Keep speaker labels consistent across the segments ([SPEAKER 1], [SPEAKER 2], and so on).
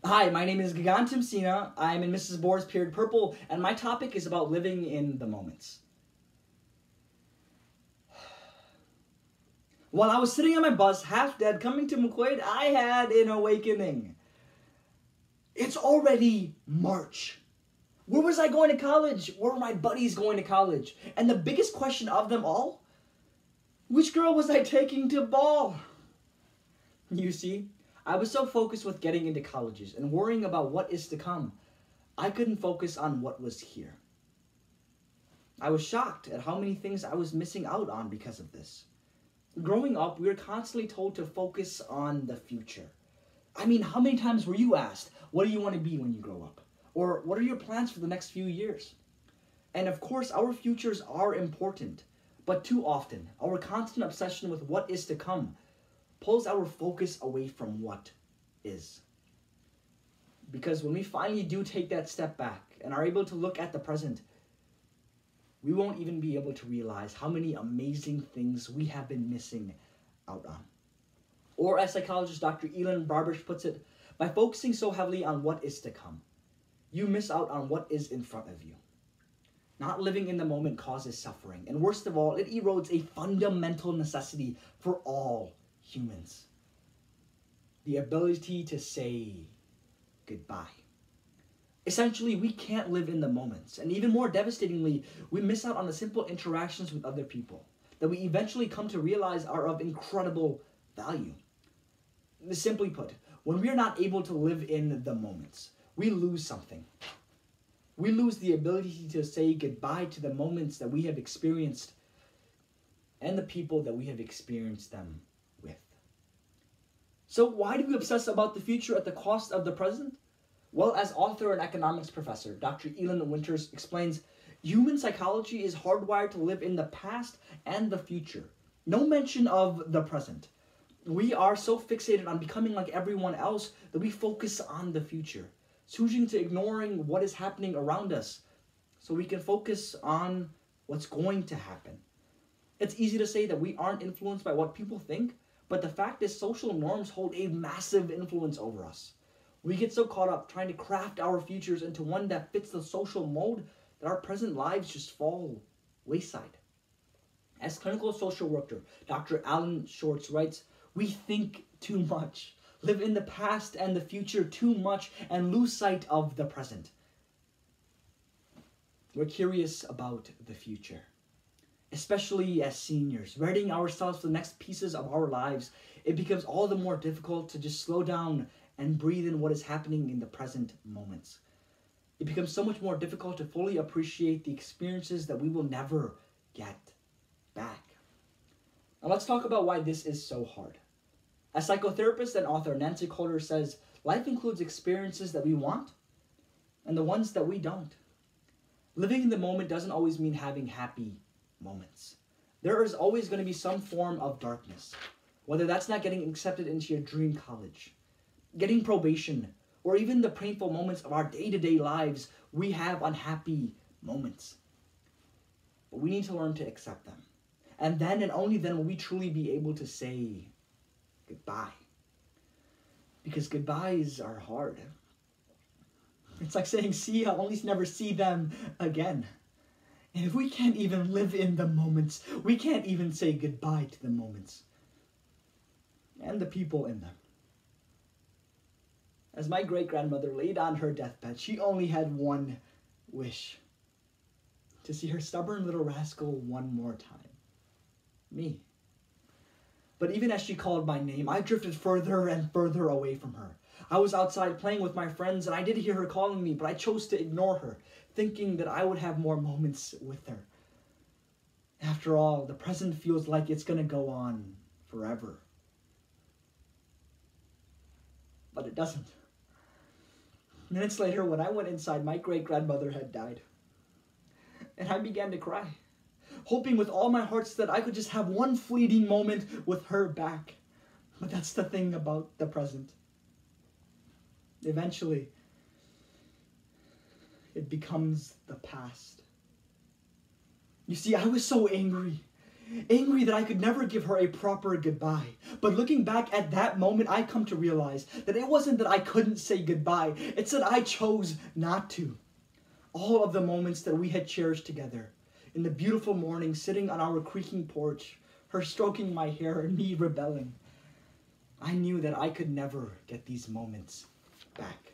[SPEAKER 1] Hi, my name is Gagan Timsina. I'm in Mrs. Bohr's Period Purple, and my topic is about living in the moments. While I was sitting on my bus, half dead, coming to McQuaid, I had an awakening. It's already March. Where was I going to college? Where were my buddies going to college? And the biggest question of them all, which girl was I taking to ball? You see, I was so focused with getting into colleges and worrying about what is to come, I couldn't focus on what was here. I was shocked at how many things I was missing out on because of this. Growing up, we were constantly told to focus on the future. I mean, how many times were you asked, what do you want to be when you grow up? Or what are your plans for the next few years? And of course, our futures are important, but too often, our constant obsession with what is to come pulls our focus away from what is. Because when we finally do take that step back and are able to look at the present, we won't even be able to realize how many amazing things we have been missing out on. Or as psychologist Dr. Elin Barbish puts it, by focusing so heavily on what is to come, you miss out on what is in front of you. Not living in the moment causes suffering, and worst of all, it erodes a fundamental necessity for all humans. The ability to say goodbye. Essentially, we can't live in the moments, and even more devastatingly, we miss out on the simple interactions with other people that we eventually come to realize are of incredible value. Simply put, when we are not able to live in the moments, we lose something. We lose the ability to say goodbye to the moments that we have experienced and the people that we have experienced them with. So why do we obsess about the future at the cost of the present? Well, as author and economics professor Dr. Elin Winters explains, human psychology is hardwired to live in the past and the future. No mention of the present. We are so fixated on becoming like everyone else that we focus on the future, choosing to ignoring what is happening around us so we can focus on what's going to happen. It's easy to say that we aren't influenced by what people think, but the fact is social norms hold a massive influence over us. We get so caught up trying to craft our futures into one that fits the social mold that our present lives just fall wayside. As clinical social worker Dr. Alan Schwartz writes, we think too much, live in the past and the future too much, and lose sight of the present. We're curious about the future, especially as seniors, readying ourselves for the next pieces of our lives. It becomes all the more difficult to just slow down and breathe in what is happening in the present moments. It becomes so much more difficult to fully appreciate the experiences that we will never get back. Now let's talk about why this is so hard. As psychotherapist and author Nancy Coulter says, life includes experiences that we want and the ones that we don't. Living in the moment doesn't always mean having happy moments. There is always going to be some form of darkness, whether that's not getting accepted into your dream college, getting probation, or even the painful moments of our day-to-day lives. We have unhappy moments, but we need to learn to accept them. And then and only then will we truly be able to say goodbye. Because goodbyes are hard. It's like saying see ya, only to never see them again. And if we can't even live in the moments, we can't even say goodbye to the moments and the people in them. As my great-grandmother laid on her deathbed, she only had one wish: to see her stubborn little rascal one more time. Me. But even as she called my name, I drifted further and further away from her. I was outside playing with my friends, and I did hear her calling me, but I chose to ignore her, thinking that I would have more moments with her. After all, the present feels like it's going to go on forever. But it doesn't. Minutes later, when I went inside, my great-grandmother had died. And I began to cry, hoping with all my hearts that I could just have one fleeting moment with her back. But that's the thing about the present. Eventually, it becomes the past. You see, I was so angry. Angry that I could never give her a proper goodbye. But looking back at that moment, I come to realize that it wasn't that I couldn't say goodbye. It's that I chose not to. All of the moments that we had cherished together. In the beautiful morning, sitting on our creaking porch, her stroking my hair and me rebelling. I knew that I could never get these moments back.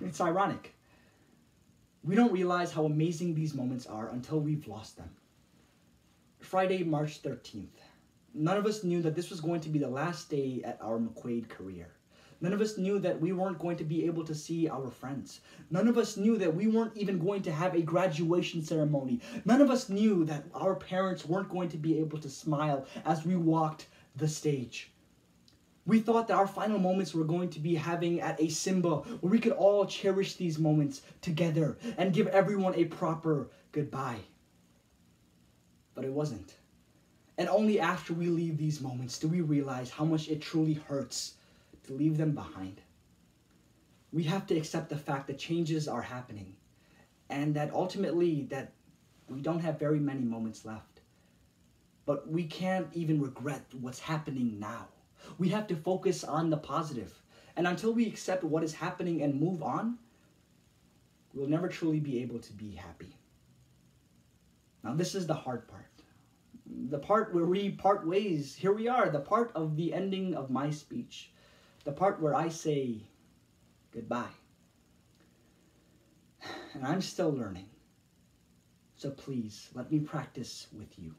[SPEAKER 1] It's ironic. We don't realize how amazing these moments are until we've lost them. Friday, March 13th. None of us knew that this was going to be the last day at our McQuaid career. None of us knew that we weren't going to be able to see our friends. None of us knew that we weren't even going to have a graduation ceremony. None of us knew that our parents weren't going to be able to smile as we walked the stage. We thought that our final moments were going to be having at a Simba where we could all cherish these moments together and give everyone a proper goodbye. But it wasn't. And only after we leave these moments do we realize how much it truly hurts to leave them behind. We have to accept the fact that changes are happening and that ultimately that we don't have very many moments left. But we can't even regret what's happening now. We have to focus on the positive. And until we accept what is happening and move on, we'll never truly be able to be happy. Now this is the hard part. The part where we part ways. Here we are, the part of the ending of my speech. The part where I say goodbye. And I'm still learning. So please, let me practice with you.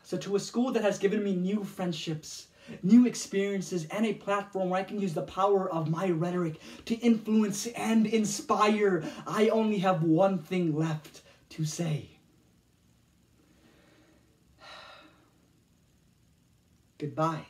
[SPEAKER 1] So to a school that has given me new friendships, new experiences, and a platform where I can use the power of my rhetoric to influence and inspire, I only have one thing left to say. Goodbye.